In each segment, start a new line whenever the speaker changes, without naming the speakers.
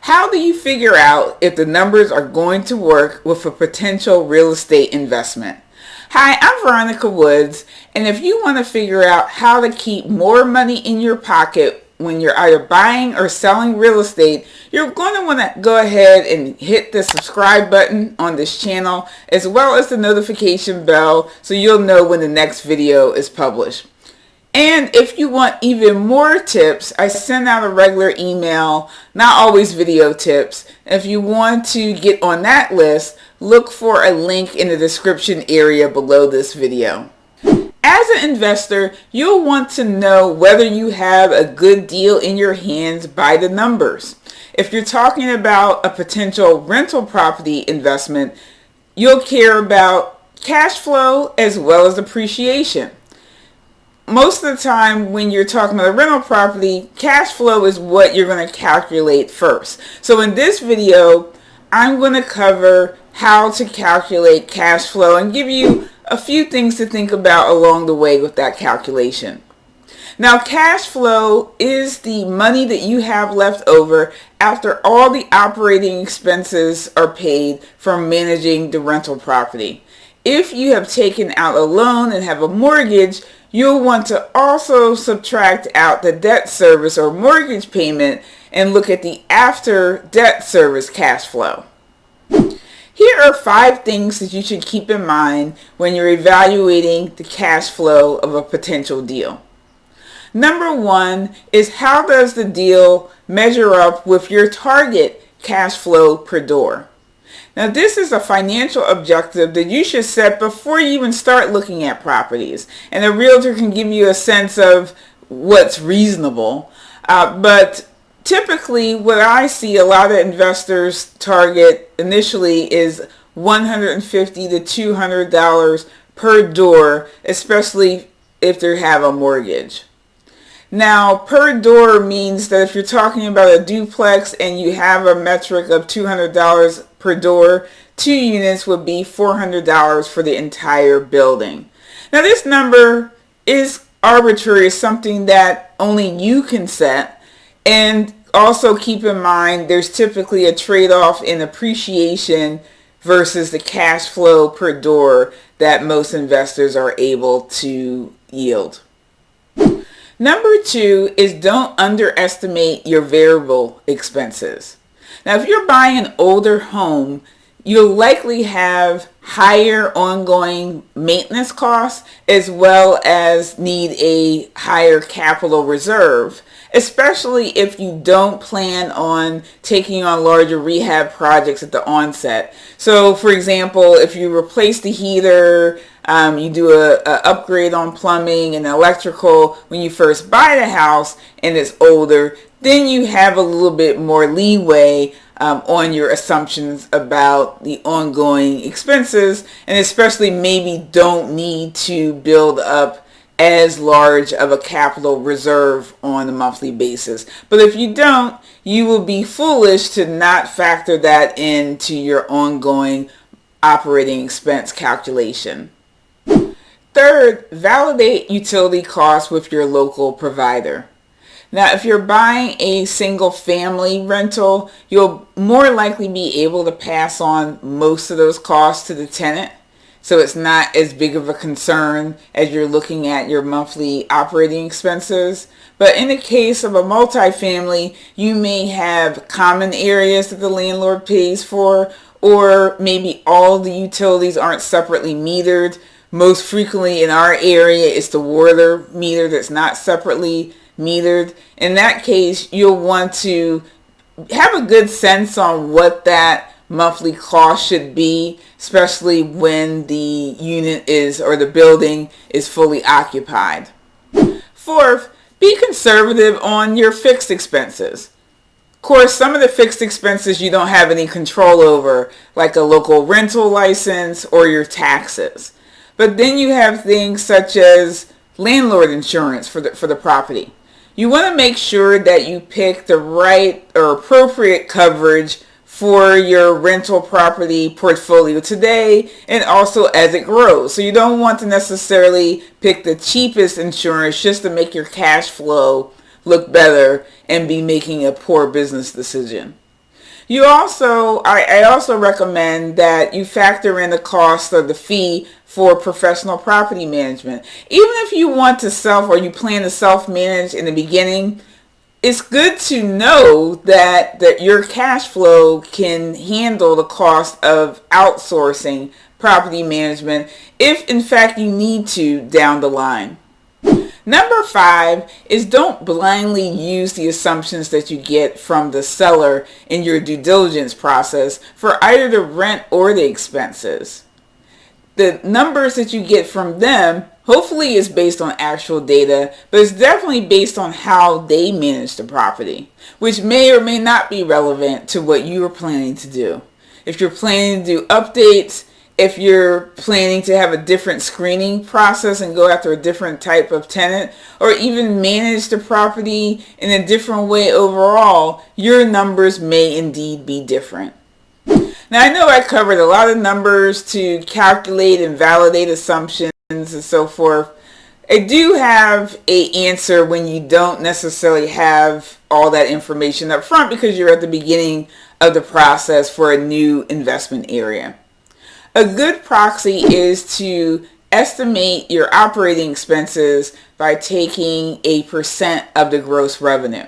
How do you figure out if the numbers are going to work with a potential real estate investment? Hi, I'm Veronica Woods, and if you want to figure out how to keep more money in your pocket when you're either buying or selling real estate, you're going to want to go ahead and hit the subscribe button on this channel as well as the notification bell so you'll know when the next video is published. And if you want even more tips, I send out a regular email, not always video tips. If you want to get on that list, look for a link in the description area below this video. As an investor, you'll want to know whether you have a good deal in your hands by the numbers. If you're talking about a potential rental property investment, you'll care about cash flow as well as appreciation. Most of the time when you're talking about a rental property, cash flow is what you're going to calculate first. So in this video, I'm going to cover how to calculate cash flow and give you a few things to think about along the way with that calculation. Now, cash flow is the money that you have left over after all the operating expenses are paid from managing the rental property. If you have taken out a loan and have a mortgage, you'll want to also subtract out the debt service or mortgage payment and look at the after debt service cash flow. Here are 5 things that you should keep in mind when you're evaluating the cash flow of a potential deal. Number 1 is, how does the deal measure up with your target cash flow per door? Now, this is a financial objective that you should set before you even start looking at properties. And a realtor can give you a sense of what's reasonable. But typically, what I see a lot of investors target initially is $150 to $200 per door, especially if they have a mortgage. Now, per door means that if you're talking about a duplex and you have a metric of $200 per door, 2 units would be $400 for the entire building. Now, this number is arbitrary, it's something that only you can set. And also keep in mind, there's typically a trade-off in appreciation versus the cash flow per door that most investors are able to yield. Number 2 is, don't underestimate your variable expenses. Now, if you're buying an older home, you'll likely have higher ongoing maintenance costs as well as need a higher capital reserve, especially if you don't plan on taking on larger rehab projects at the onset. So, for example, if you replace the heater, you do a upgrade on plumbing and electrical when you first buy the house and it's older, then you have a little bit more leeway on your assumptions about the ongoing expenses, and especially maybe don't need to build up as large of a capital reserve on a monthly basis. But if you don't, you will be foolish to not factor that into your ongoing operating expense calculation. Third, validate utility costs with your local provider. Now, if you're buying a single family rental, you'll more likely be able to pass on most of those costs to the tenant. So it's not as big of a concern as you're looking at your monthly operating expenses. But in the case of a multifamily, you may have common areas that the landlord pays for, or maybe all the utilities aren't separately metered. Most frequently in our area, it's the water meter that's not separately metered. In that case, you'll want to have a good sense on what that monthly cost should be, especially when the unit is, or the building is, fully occupied. Fourth, be conservative on your fixed expenses. Of course, some of the fixed expenses you don't have any control over, like a local rental license or your taxes. But then you have things such as landlord insurance for the property. You want to make sure that you pick the right or appropriate coverage for your rental property portfolio today and also as it grows. So you don't want to necessarily pick the cheapest insurance just to make your cash flow look better and be making a poor business decision. I also recommend that you factor in the cost of the fee for professional property management. Even if you want to you plan to self-manage in the beginning, it's good to know that your cash flow can handle the cost of outsourcing property management if in fact you need to down the line. Number 5 is don't blindly use the assumptions that you get from the seller in your due diligence process for either the rent or the expenses. The numbers that you get from them hopefully is based on actual data, but it's definitely based on how they manage the property, which may or may not be relevant to what you are planning to do. If you're planning to do updates, if you're planning to have a different screening process and go after a different type of tenant, or even manage the property in a different way overall, your numbers may indeed be different. Now, I know I covered a lot of numbers to calculate and validate assumptions and so forth. I do have an answer when you don't necessarily have all that information up front because you're at the beginning of the process for a new investment area. A good proxy is to estimate your operating expenses by taking a percent of the gross revenue.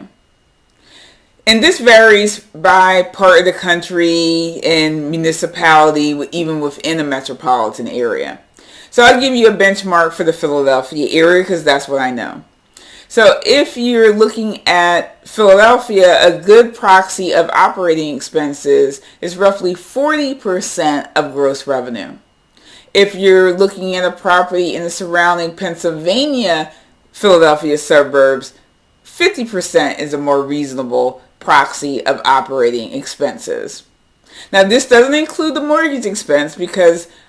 And this varies by part of the country and municipality, even within a metropolitan area. So I'll give you a benchmark for the Philadelphia area because that's what I know. So if you're looking at Philadelphia, a good proxy of operating expenses is roughly 40% of gross revenue. If you're looking at a property in the surrounding Pennsylvania, Philadelphia suburbs, 50% is a more reasonable proxy of operating expenses. Now, this doesn't include the mortgage expense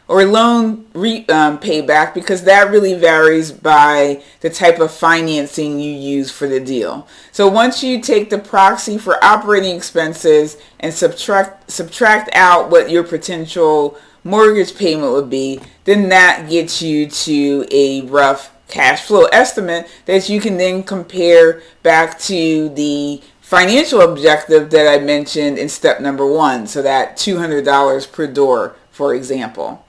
or loan payback because that really varies by the type of financing you use for the deal. So once you take the proxy for operating expenses and subtract out what your potential mortgage payment would be, then that gets you to a rough cash flow estimate that you can then compare back to the financial objective that I mentioned in step number 1, so that $200 per door, for example.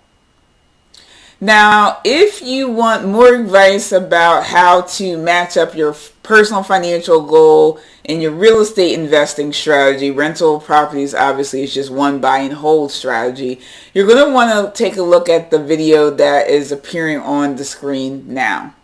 Now, if you want more advice about how to match up your personal financial goal and your real estate investing strategy, rental properties obviously is just one buy and hold strategy, you're going to want to take a look at the video that is appearing on the screen now.